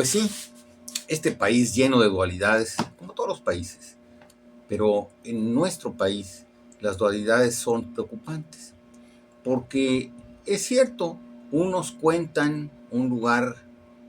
Pues sí, este país lleno de dualidades, como todos los países, pero en nuestro país las dualidades son preocupantes, porque es cierto, unos cuentan un lugar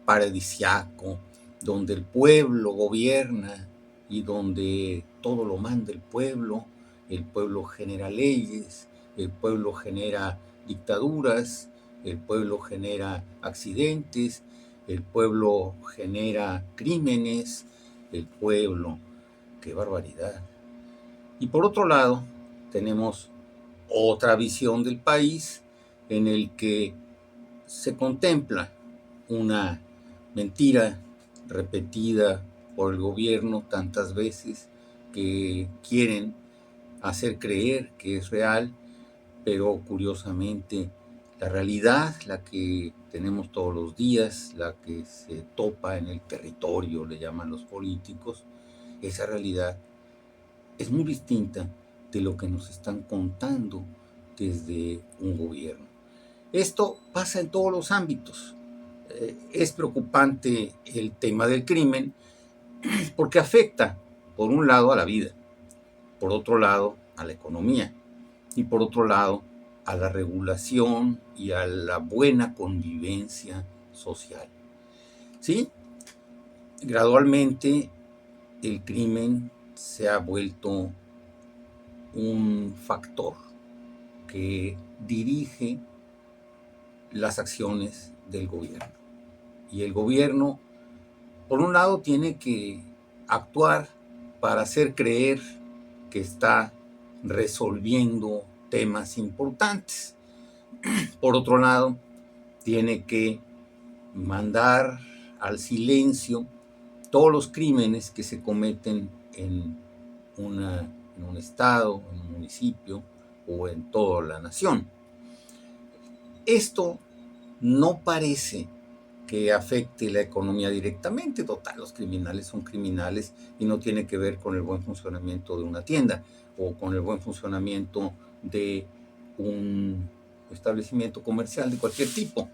paradisiaco, donde el pueblo gobierna y donde todo lo manda el pueblo genera leyes, el pueblo genera dictaduras, el pueblo genera accidentes, el pueblo genera crímenes, el pueblo, qué barbaridad. Y por otro lado, tenemos otra visión del país en el que se contempla una mentira repetida por el gobierno tantas veces que quieren hacer creer que es real, pero curiosamente la realidad, la que tenemos todos los días, la que se topa en el territorio, le llaman los políticos, esa realidad es muy distinta de lo que nos están contando desde un gobierno. Esto pasa en todos los ámbitos. Es preocupante el tema del crimen porque afecta, por un lado, a la vida, por otro lado, a la economía y por otro lado, a la regulación y a la buena convivencia social. ¿Sí? Gradualmente el crimen se ha vuelto un factor que dirige las acciones del gobierno. Y el gobierno, por un lado, tiene que actuar para hacer creer que está resolviendo temas importantes. Por otro lado, tiene que mandar al silencio todos los crímenes que se cometen en un estado, en un municipio o en toda la nación. Esto no parece que afecte la economía directamente. Total, los criminales son criminales y no tiene que ver con el buen funcionamiento de una tienda o con el buen funcionamiento de un establecimiento comercial de cualquier tipo.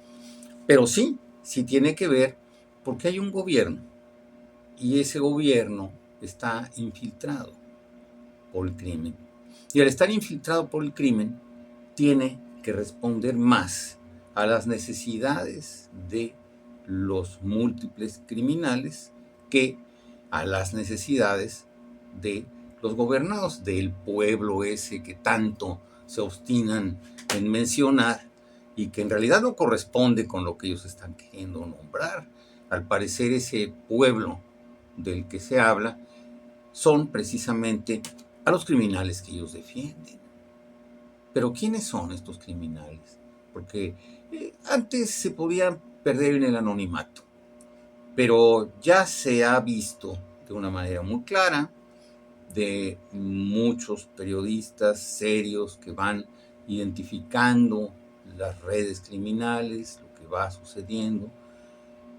Pero sí tiene que ver porque hay un gobierno y ese gobierno está infiltrado por el crimen. Y al estar infiltrado por el crimen, tiene que responder más a las necesidades de los múltiples criminales que a las necesidades de los gobernados, del pueblo ese que tanto se obstinan en mencionar y que en realidad no corresponde con lo que ellos están queriendo nombrar. Al parecer ese pueblo del que se habla son precisamente a los criminales que ellos defienden. Pero ¿quiénes son estos criminales? Porque antes se podían perder en el anonimato, pero ya se ha visto de una manera muy clara de muchos periodistas serios que van identificando las redes criminales, lo que va sucediendo,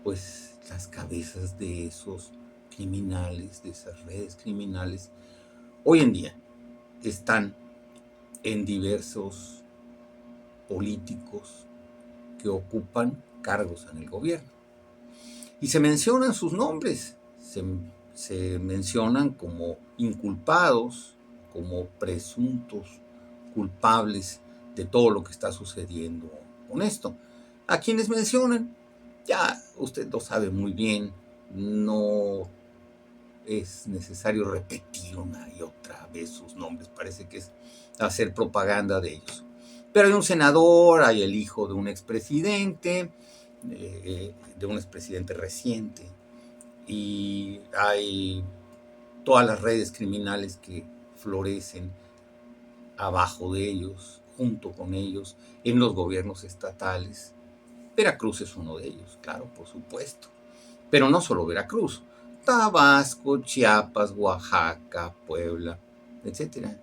pues las cabezas de esos criminales, de esas redes criminales, hoy en día están en diversos políticos que ocupan cargos en el gobierno. Y se mencionan sus nombres, se mencionan como inculpados, como presuntos culpables de todo lo que está sucediendo con esto. ¿A quienes mencionan? Ya usted lo sabe muy bien, no es necesario repetir una y otra vez sus nombres, parece que es hacer propaganda de ellos. Pero hay un senador, hay el hijo de un expresidente reciente, y hay todas las redes criminales que florecen abajo de ellos, junto con ellos, en los gobiernos estatales. Veracruz es uno de ellos, claro, por supuesto. Pero no solo Veracruz, Tabasco, Chiapas, Oaxaca, Puebla, etcétera.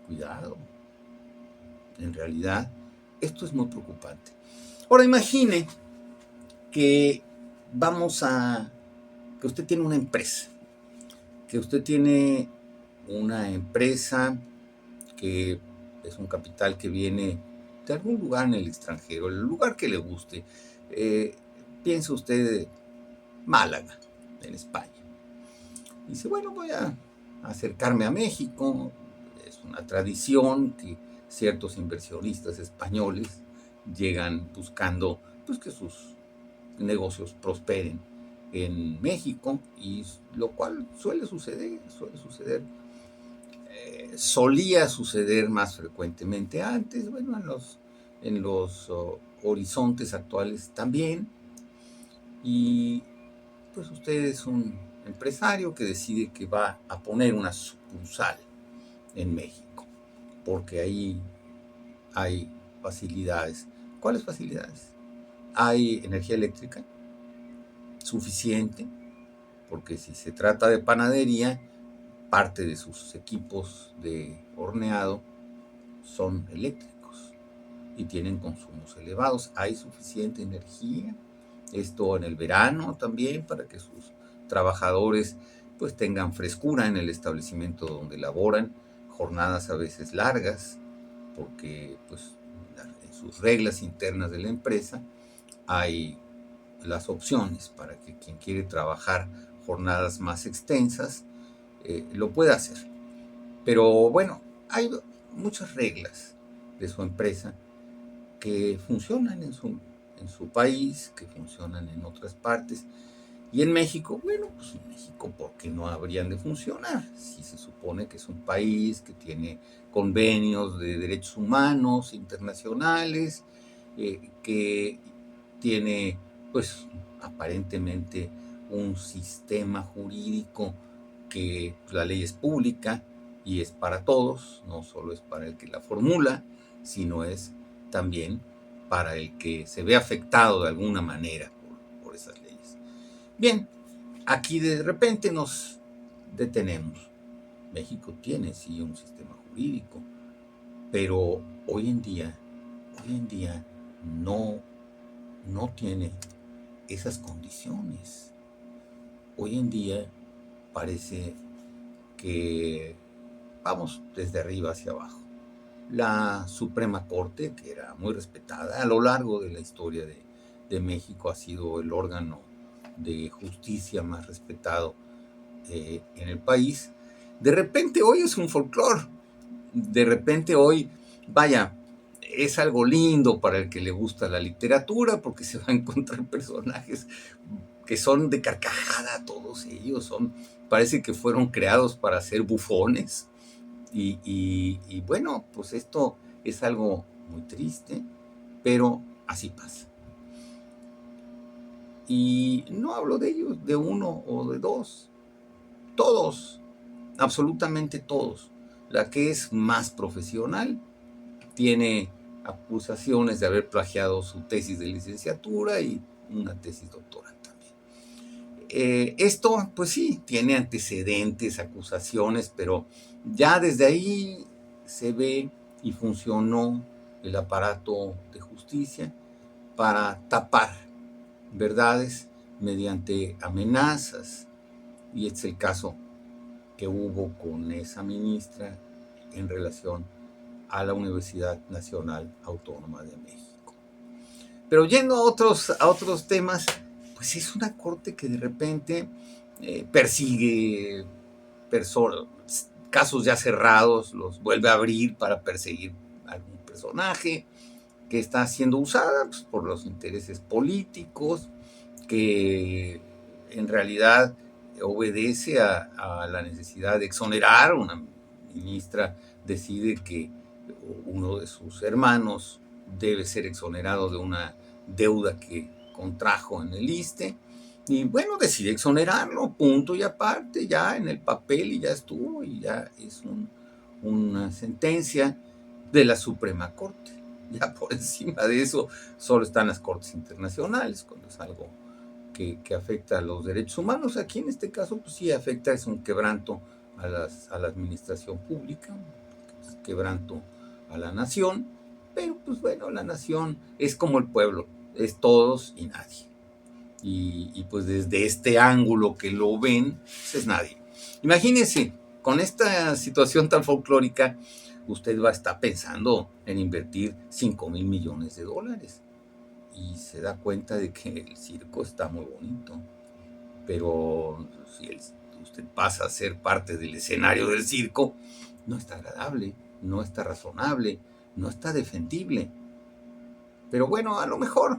Cuidado. En realidad, esto es muy preocupante. Ahora imagine que que usted tiene una empresa, que es un capital que viene de algún lugar en el extranjero, el lugar que le guste. Piense usted Málaga, en España. Dice, bueno, voy a acercarme a México. Es una tradición que ciertos inversionistas españoles llegan buscando pues, que sus negocios prosperen en México, y lo cual suele suceder. Solía suceder más frecuentemente antes, bueno, en los horizontes actuales también. Y pues usted es un empresario que decide que va a poner una sucursal en México, porque ahí hay facilidades. ¿Cuáles facilidades? Hay energía eléctrica suficiente, porque si se trata de panadería, parte de sus equipos de horneado son eléctricos y tienen consumos elevados. Hay suficiente energía. Esto en el verano también, para que sus trabajadores pues tengan frescura en el establecimiento donde laboran, jornadas a veces largas, porque pues en sus reglas internas de la empresa hay las opciones para que quien quiere trabajar jornadas más extensas lo pueda hacer. Pero bueno, hay muchas reglas de su empresa que funcionan en su país, que funcionan en otras partes. Y en México, bueno, pues en México, ¿por qué no habrían de funcionar? Si se supone que es un país que tiene convenios de derechos humanos internacionales, que tiene, pues, aparentemente un sistema jurídico que pues, la ley es pública y es para todos, no solo es para el que la formula, sino es también para el que se ve afectado de alguna manera por esas leyes. Bien, aquí de repente nos detenemos. México tiene sí un sistema jurídico, pero hoy en día no tiene esas condiciones. Hoy en día parece que vamos desde arriba hacia abajo. La Suprema Corte, que era muy respetada a lo largo de la historia de México, ha sido el órgano de justicia más respetado en el país. De repente hoy es un folclore. De repente hoy, vaya, es algo lindo para el que le gusta la literatura, porque se va a encontrar personajes que son de carcajada, todos ellos parece que fueron creados para ser bufones. Y bueno, pues esto es algo muy triste, pero así pasa. Y no hablo de ellos, de uno o de dos, todos, absolutamente todos. La que es más profesional tiene acusaciones de haber plagiado su tesis de licenciatura y una tesis doctoral también. Esto, pues sí, tiene antecedentes, acusaciones, pero ya desde ahí se ve y funcionó el aparato de justicia para tapar verdades mediante amenazas, y es el caso que hubo con esa ministra en relación a la Universidad Nacional Autónoma de México. Pero yendo a otros temas, pues es una corte que de repente persigue casos ya cerrados, los vuelve a abrir para perseguir a algún personaje que está siendo usada pues, por los intereses políticos, que en realidad obedece a la necesidad de exonerar. Una ministra decide que uno de sus hermanos debe ser exonerado de una deuda que contrajo en el ISSSTE, y bueno, decide exonerarlo, punto y aparte, ya en el papel, y ya estuvo, y ya es una sentencia de la Suprema Corte. Ya por encima de eso solo están las cortes internacionales, cuando es algo que afecta a los derechos humanos. Aquí en este caso, pues sí afecta, es un quebranto a la administración pública, quebranto a la nación, pero pues bueno, la nación es como el pueblo, es todos y nadie. Y pues desde este ángulo que lo ven, pues es nadie. Imagínense, con esta situación tan folclórica, usted va a estar pensando en invertir $5,000 millones y se da cuenta de que el circo está muy bonito, pero si usted pasa a ser parte del escenario del circo, no está agradable, no está razonable, no está defendible. Pero bueno, a lo mejor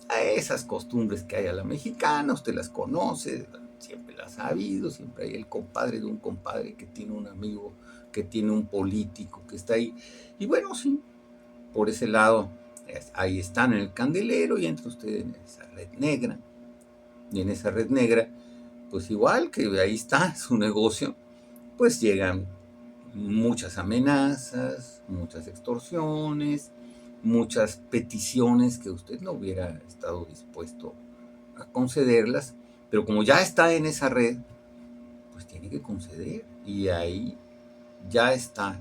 a esas costumbres que hay a la mexicana, usted las conoce, siempre las ha habido, siempre hay el compadre de un compadre que tiene un amigo, que tiene un político que está ahí. Y bueno, sí, por ese lado, ahí están en el candelero y entra usted en esa red negra. Y en esa red negra, pues igual que ahí está su negocio, pues llegan muchas amenazas, muchas extorsiones, muchas peticiones que usted no hubiera estado dispuesto a concederlas, pero como ya está en esa red, pues tiene que conceder. Y ahí ya está.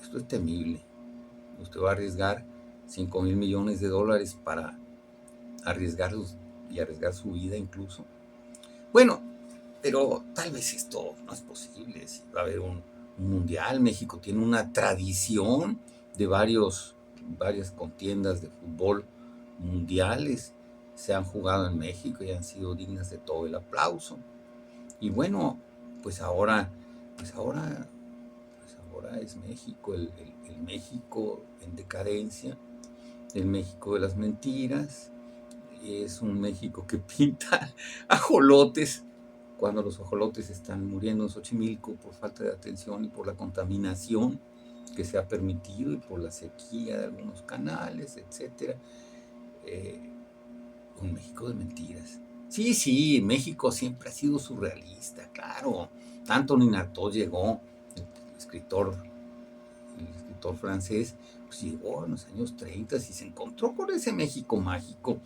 Esto es temible. Usted va a arriesgar 5,000 millones de dólares para arriesgarlos y arriesgar su vida incluso. Bueno, pero tal vez esto no es posible. Si va a haber un mundial, México tiene una tradición de varias contiendas de fútbol mundiales. Se han jugado en México y han sido dignas de todo el aplauso. Y bueno, pues ahora es México, el México en decadencia, el México de las mentiras. Es un México que pinta ajolotes cuando los ajolotes están muriendo en Xochimilco por falta de atención y por la contaminación que se ha permitido y por la sequía de algunos canales, etc. Un México de mentiras. Sí, México siempre ha sido surrealista, claro. Antonin Artaud llegó, el escritor francés, pues llegó en los años 30 y se encontró con ese México mágico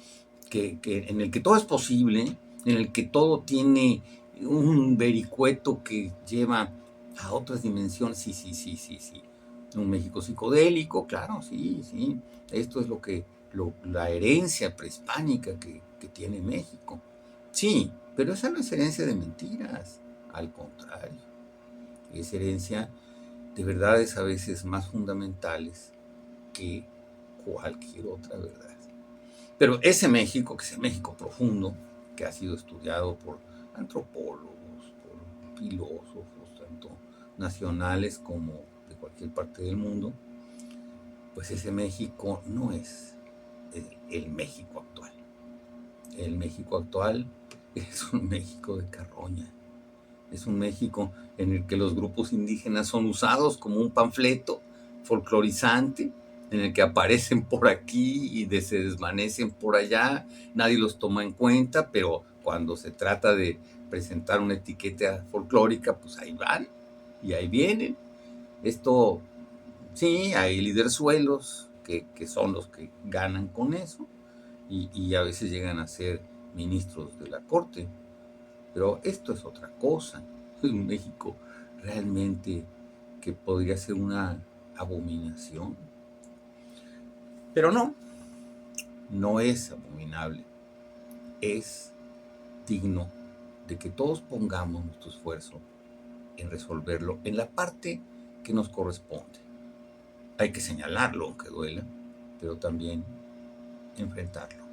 en el que todo es posible, en el que todo tiene un vericueto que lleva a otras dimensiones. Sí. Un México psicodélico, claro, sí. Esto es la herencia prehispánica que tiene México. Sí, pero esa no es herencia de mentiras, al contrario, es herencia de verdades a veces más fundamentales que cualquier otra verdad. Pero ese México, que es el México profundo, que ha sido estudiado por antropólogos, por filósofos, tanto nacionales como de cualquier parte del mundo, pues ese México no es el México actual. El México actual es un México de carroña. Es un México en el que los grupos indígenas son usados como un panfleto folclorizante, en el que aparecen por aquí y se desvanecen por allá, nadie los toma en cuenta, pero cuando se trata de presentar una etiqueta folclórica, pues ahí van y ahí vienen. Esto, sí, hay liderzuelos que son los que ganan con eso y a veces llegan a ser ministros de la corte, pero esto es otra cosa. Es un México realmente que podría ser una abominación. Pero no es abominable. Es digno de que todos pongamos nuestro esfuerzo en resolverlo en la parte que nos corresponde. Hay que señalarlo, aunque duela, pero también enfrentarlo.